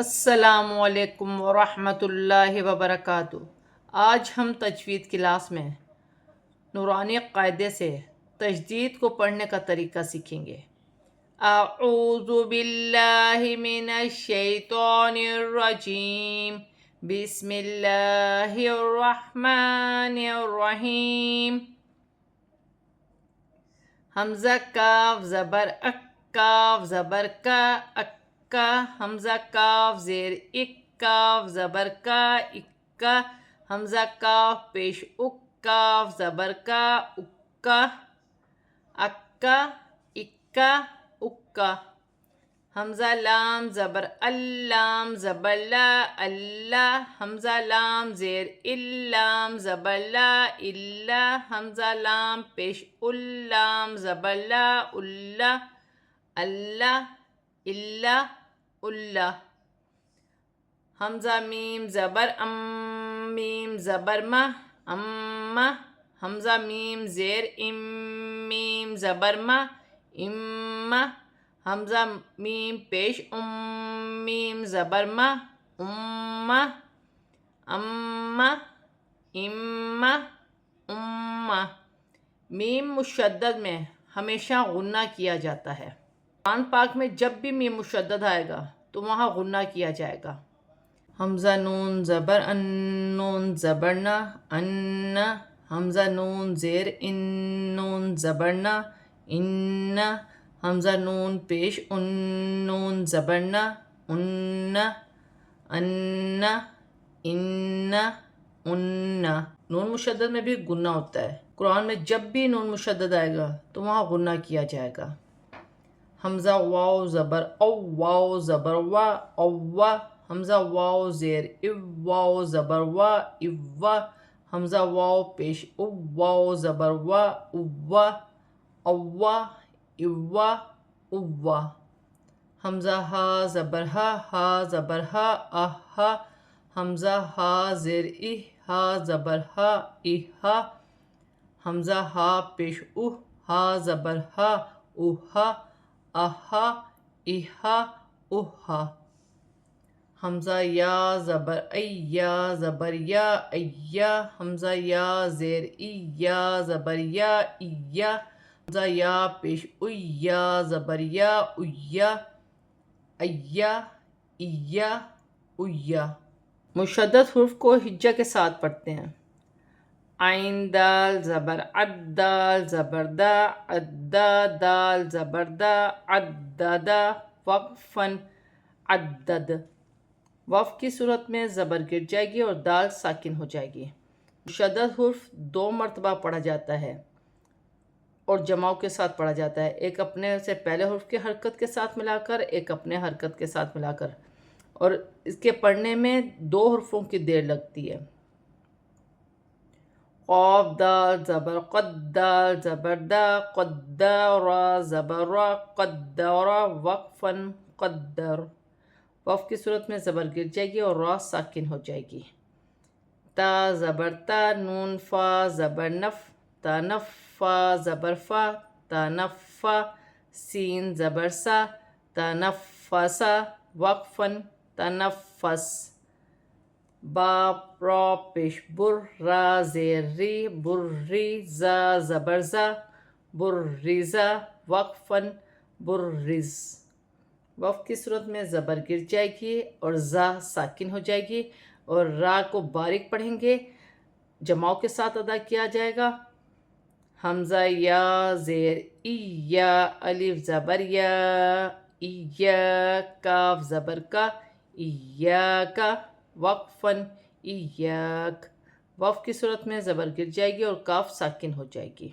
السلام علیکم ورحمۃ اللہ وبرکاتہ۔ آج ہم تجوید کلاس میں نورانی قاعدے سے تجدید کو پڑھنے کا طریقہ سیکھیں گے۔ اعوذ باللہ من الشیطان الرجیم، بسم اللہ الرحمن الرحیم۔ حمزہ کاف زبر اک، کاف زبر کا، اکا، حمزہ کاف زیر اک، کاف زبر کا، اکا، حمزہ کاف پیش اک، کاف زبر کا، اکا، اکا، اکا، اکا، حمزہ لام زبر اللام زبر لا، اللہ، حمزہ لام زیر اللام زبر لا، اللہ، حمزہ لام پیش اللام زبر لا، اللہ، اللہ، اللہ، اللہ، حمزہ میم زبر ام، میم زبر مہ، امہ، حمزہ میم زیر ام، میم زبر مہ، امہ، حمزہ میم پیش ام، میم زبر مہ، امہ، امہ، امہ، امہ۔ میم مشدد میں ہمیشہ غنہ کیا جاتا ہے۔ قرآن پاک میں جب بھی میم مشدد آئے گا تو وہاں غنہ کیا جائے گا۔ حمزہ نون زبر ان، نون زبر نہ، ان، حمزہ نون زیر ان، نون زبر نہ، ان، حمزہ نون پیش ان، نون زبر نہ، ان، ان، ان، ان۔ نون مشدد میں بھی غنہ ہوتا ہے۔ قرآن میں جب بھی نون مشدد آئے گا تو وہاں غنہ کیا جائے گا۔ حمزہ واو زبر او، واو زبر وا، اوا، حمزہ واو زیر او، واو زبر وا، اوا، حمزہ واو پیش او، واو زبر وا، اوا، اوا، اوا، اوا، حمزہ ہا زبر ہا، ہا زبر ہا، اہا، حمزہ ہا زیر ای، ہا زبر ہا، اہا، حمزہ ہا پیش او، ہا زبر ہا، اوہا، اہا، اہا، اوہا، حمزہ یا زبر ای، یا زبر یا، ایا، حمزہ یا زیر ای، یا زبر یا، ایا، حمزہ یا پیش ای، یا زبر یا، ایا، ایا، ایا، ایا۔ مشدد حروف کو ہجہ کے ساتھ پڑھتے ہیں۔ عین دال زبر عد، دال زبر دا، عدا، دال زبر دا، عددا، وقفاً، عدد۔ وقف کی صورت میں زبر گر جائے گی اور دال ساکن ہو جائے گی۔ مشدد حرف 2 مرتبہ پڑھا جاتا ہے اور جماؤ کے ساتھ پڑھا جاتا ہے، ایک اپنے سے پہلے حرف کی حرکت کے ساتھ ملا کر، ایک اپنے حرکت کے ساتھ ملا کر، اور اس کے پڑھنے میں 2 حرفوں کی دیر لگتی ہے۔ قاف دال زبر قد، دال زبر دا، قدر، زبر را، قدر، وقفاً، قدر۔ وقف کی صورت میں زبر گر جائے گی اور را ساکن ہو جائے گی۔ تا زبر تا، نون فا زبر نف، تنف، فا زبر فا، تنفا، سین زبر سا، تنفسا، وقفاً، تنفس۔ با را پیش بر، را زیر ری، بری، زا زبر زا، برزا، وقفاً، برز۔ وقف کی صورت میں زبر گر جائے گی اور زا ساکن ہو جائے گی، اور را کو باریک پڑھیں گے، جماؤ کے ساتھ ادا کیا جائے گا۔ حمزہ یا زیر ای، یا، الف زبر یا، ایا، کاف زبر کا، ایاکا، وقفاً، ایاک۔ وقف کی صورت میں زبر گر جائے گی اور کاف ساکن ہو جائے گی۔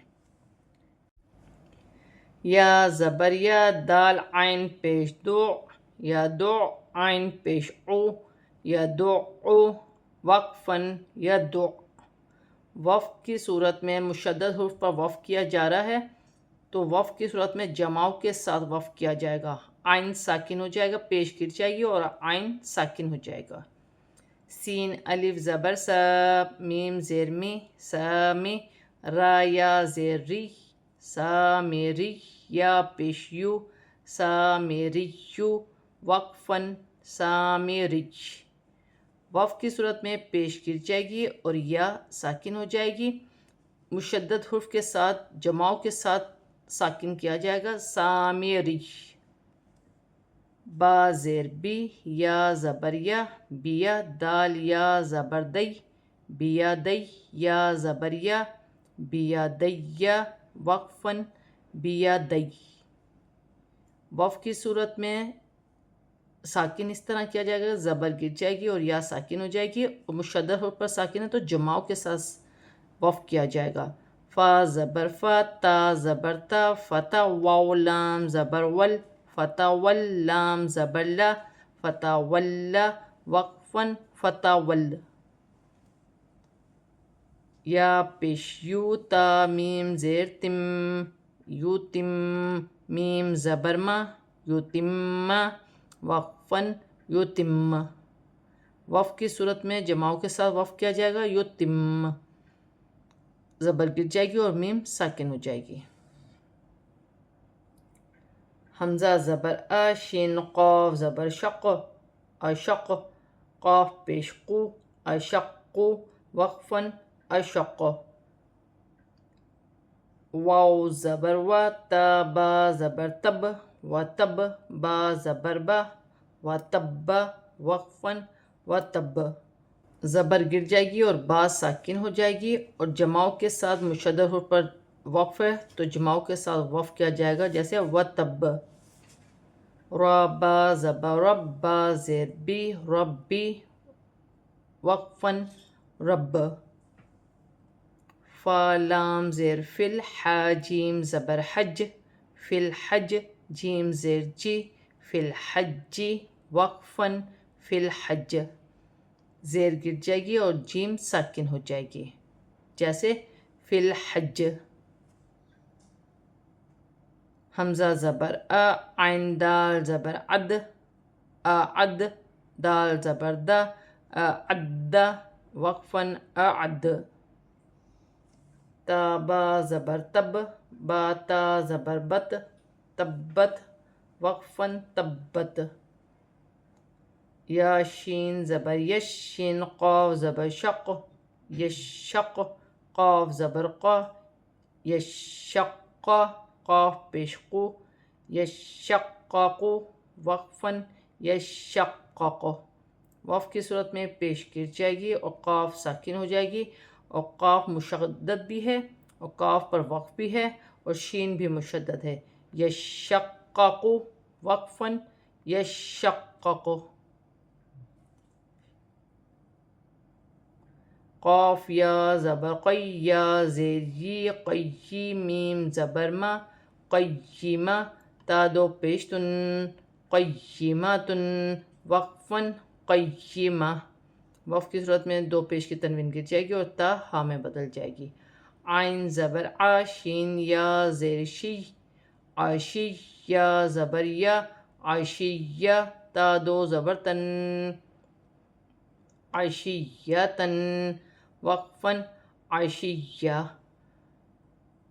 یا زبر یا، دال عین پیش دو، یا دو، عین پیش او، یا دو، وقفاً، یا دو۔ وقف کی صورت میں مشدد حروف پر وقف کیا جا رہا ہے تو وقف کی صورت میں جماؤ کے ساتھ وقف کیا جائے گا، عین ساکن ہو جائے گا، پیش گر جائے گی اور عین ساکن ہو جائے گا۔ سین الف زبر سا، میم زیر می، سامی، را یا زیر ری، سامیری، یا پیش یو، سامیریو، وقفاً، سامرج. وف کی صورت میں پیش گر جائے گی اور یا ساکن ہو جائے گی. مشدد حرف کے ساتھ جماؤ کے ساتھ ساکن کیا جائے گا. سامرج. با زیر بی یا زبر یا بیا. دال یا زبر دی بیا دی یا زبر یا بیا دیا. وقفن بیا دی. وف کی صورت میں ساکن اس طرح کیا جائے گا، زبر گر جائے گی اور یا ساکن ہو جائے گی. اور مشدد حرف پر ساکن ہے تو جماؤ کے ساتھ وف کیا جائے گا. فا زبر فا تا زبر تا فتا. واو لام زبر ول فتا ول. لام زبر لا فتا ولا. وقفن فتا ول. یا پیش یو تا میم زیر تم یو تم. میم زبر ما یو تم. وقفن یو تم. وف کی صورت میں جماؤ کے ساتھ وف کیا جائے گا. یو تم. زبر گر جائے گی اور میم ساکن ہو جائے گی. حمزہ زبر ا شین قاف زبر شق اشق. قاف پیش قو اشق. وقفن اشق. واو زبر و تا با زبر تب و تب. با زبر با و تب. وقفن و تب. زبر گر جائے گی اور با ساکن ہو جائے گی اور جماؤ کے ساتھ مشدد حرف پر وقف ہے تو جماؤ کے ساتھ وقف کیا جائے گا، جیسے و تب. ربا زبر ربا زیر بی ربی. وقفن رب. فا لام زیر فل حا جیم زبر حج فل حج. جیم زیر جی فل حجی. وقفن فل حج. زیر گر جائے گی اور جیم ساکن ہو جائے گی، جیسے فی الحج. حمزہ زبر ا عین دال زبر عد اعد. دال زبر دا اعد. وقفن اعد. تا با زبر تب با تا زبر بت تبت. وقفن تبت. یا شین زبر یش شین قاف زبر شق یشق. قاف زبر قا یشق. قاف پیش قو یشقق. وقفن یشقق. وف کی صورت میں پیش گر جائے گی اور قاف ساکن ہو جائے گی اور قاف مشدد بھی ہے اور قاف پر وقف بھی ہے اور شین بھی مشدد ہے. یشقق. وقفن یشقق. قاف یا زبر قی یا زیر یی قی. میم زبر ما قیمہ. تا دو پیش تن قیمتن. وقفن قیمہ. وف کی صورت میں دو پیش کی تنوین گر جائے گی اور تا ہا میں بدل جائے گی. عین زبر ع شین یا زیر شی عشی. یا زبر یا عشیہ. تا دو زبر تن عشیتن. وقفن عشیہ.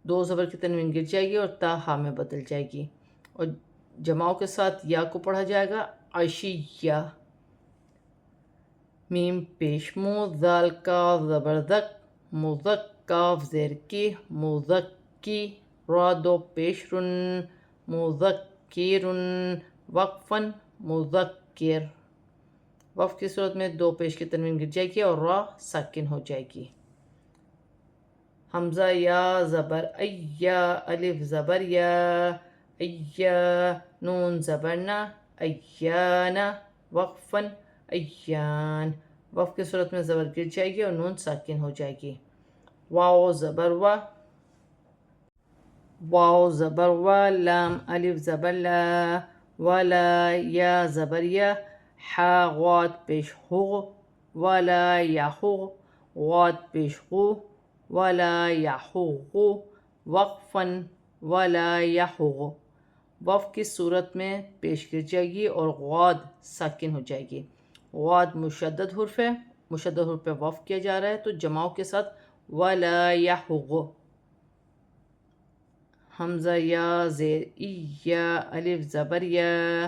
دو زبر کی تنوین گر جائے گی اور تا ہا میں بدل جائے گی اور جماؤ کے ساتھ یا کو پڑھا جائے گا عشیہ. میم پیش مو. ذال کاف زبر ذک مذک. کاف زیر کی مذکی. را دو پیش رن مذکرن. وقفن مذکر. وف کی صورت میں دو پیش کی تنوین گر جائے گی اور را ساکن ہو جائے گی. حمزہ یا زبر ایا الف زبر یا ایا. نون زبر نا ایانا. وقفن ایان. وف کی صورت میں زبر گر جائے گی اور نون ساکن ہو جائے گی. واو زبر و واو زبر و. لام الف زبر لا ولا. یا زبر یا حا غاد پیش حغ ولا یحغ. غاد پیش غو ولا یحغ. وقفن ولا یحغ. وف کی صورت میں پیش گر جائے گی اور غاد ساکن ہو جائے گی. غاد مشدد حرف ہے، مشدد حرف پہ وف کیا جا رہا ہے تو جماؤ کے ساتھ ولا یحغ. حمزہ یا زیر ای یا الف زبر یا